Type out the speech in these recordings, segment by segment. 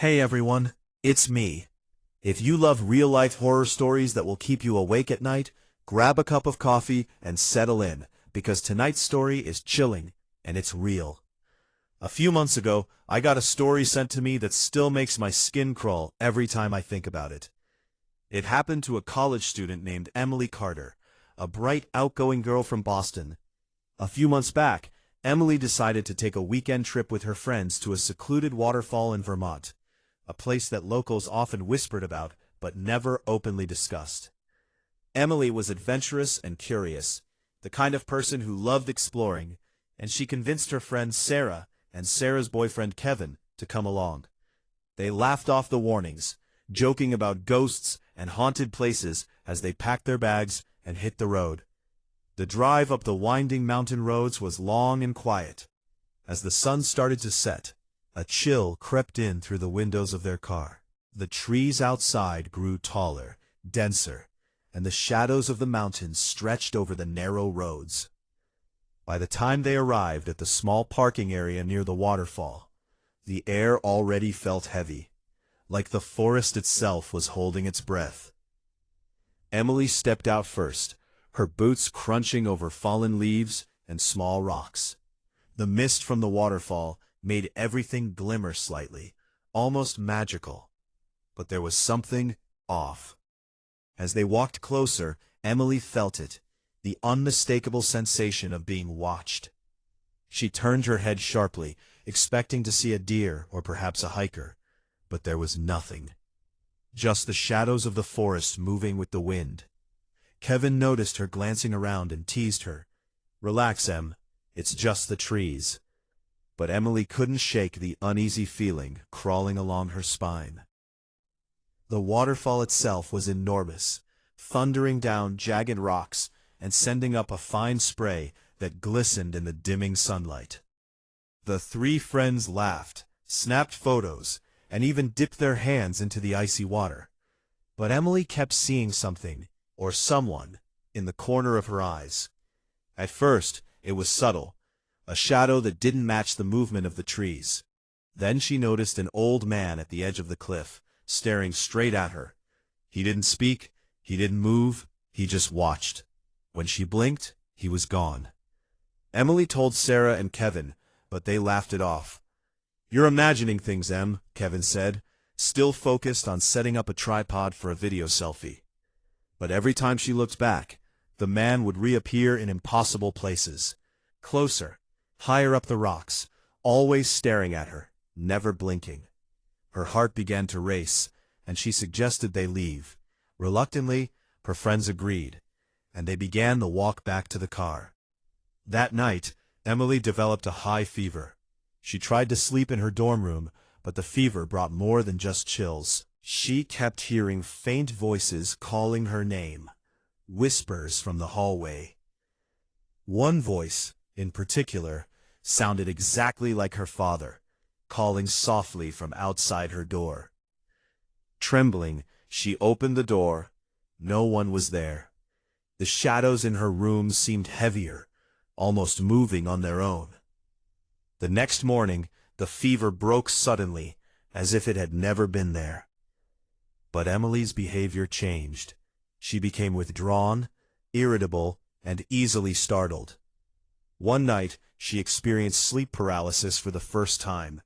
Hey everyone, it's me. If you love real-life horror stories that will keep you awake at night, grab a cup of coffee and settle in, because tonight's story is chilling, and it's real. A few months ago, I got a story sent to me that still makes my skin crawl every time I think about it. It happened to a college student named Emily Carter, a bright, outgoing girl from Boston. A few months back, Emily decided to take a weekend trip with her friends to a secluded waterfall in Vermont, a place that locals often whispered about but never openly discussed. Emily was adventurous and curious, the kind of person who loved exploring, and she convinced her friend Sarah and Sarah's boyfriend Kevin to come along. They laughed off the warnings, joking about ghosts and haunted places as they packed their bags and hit the road. The drive up the winding mountain roads was long and quiet. As the sun started to set, a chill crept in through the windows of their car. The trees outside grew taller, denser, and the shadows of the mountains stretched over the narrow roads. By the time they arrived at the small parking area near the waterfall, the air already felt heavy, like the forest itself was holding its breath. Emily stepped out first, her boots crunching over fallen leaves and small rocks. The mist from the waterfall made everything glimmer slightly, almost magical. But there was something off. As they walked closer, Emily felt it, the unmistakable sensation of being watched. She turned her head sharply, expecting to see a deer or perhaps a hiker, but there was nothing. Just the shadows of the forest moving with the wind. Kevin noticed her glancing around and teased her. "Relax, Em, it's just the trees." But Emily couldn't shake the uneasy feeling crawling along her spine. The waterfall itself was enormous, thundering down jagged rocks and sending up a fine spray that glistened in the dimming sunlight. The three friends laughed, snapped photos, and even dipped their hands into the icy water. But Emily kept seeing something, or someone, in the corner of her eyes. At first, it was subtle, a shadow that didn't match the movement of the trees. Then she noticed an old man at the edge of the cliff, staring straight at her. He didn't speak, he didn't move, he just watched. When she blinked, he was gone. Emily told Sarah and Kevin, but they laughed it off. "You're imagining things, Em," Kevin said, still focused on setting up a tripod for a video selfie. But every time she looked back, the man would reappear in impossible places. Closer, higher up the rocks, always staring at her, never blinking. Her heart began to race, and she suggested they leave. Reluctantly, her friends agreed, and they began the walk back to the car. That night, Emily developed a high fever. She tried to sleep in her dorm room, but the fever brought more than just chills. She kept hearing faint voices calling her name, whispers from the hallway. One voice, in particular, sounded exactly like her father, calling softly from outside her door. Trembling, she opened the door. No one was there. The shadows in her room seemed heavier, almost moving on their own. The next morning, the fever broke suddenly, as if it had never been there. But Emily's behavior changed. She became withdrawn, irritable, and easily startled. One night, she experienced sleep paralysis for the first time.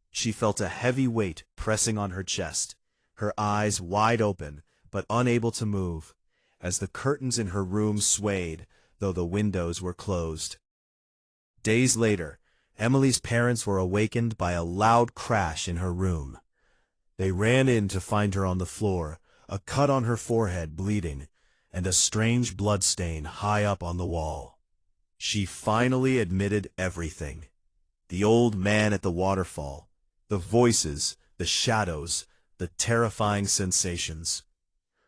She felt a heavy weight pressing on her chest, her eyes wide open, but unable to move, as the curtains in her room swayed, though the windows were closed. Days later, Emily's parents were awakened by a loud crash in her room. They ran in to find her on the floor, a cut on her forehead bleeding, and a strange blood stain high up on the wall. She finally admitted everything. The old man at the waterfall, the voices, the shadows, the terrifying sensations.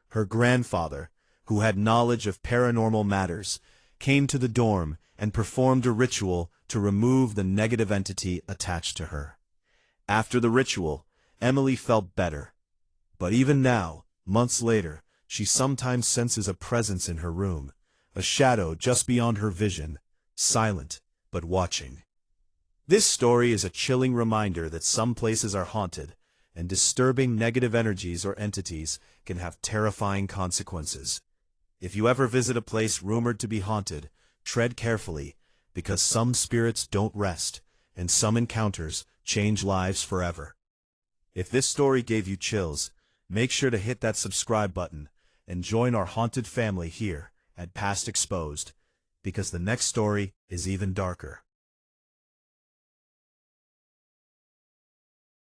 Her grandfather, who had knowledge of paranormal matters, came to the dorm and performed a ritual to remove the negative entity attached to her. After the ritual, Emily felt better. But even now, months later, she sometimes senses a presence in her room, a shadow just beyond her vision, silent but watching. This story is a chilling reminder that some places are haunted, and disturbing negative energies or entities can have terrifying consequences. If you ever visit a place rumored to be haunted, tread carefully, because some spirits don't rest, and some encounters change lives forever. If this story gave you chills, make sure to hit that subscribe button and join our haunted family here at Past Exposed, because the next story is even darker.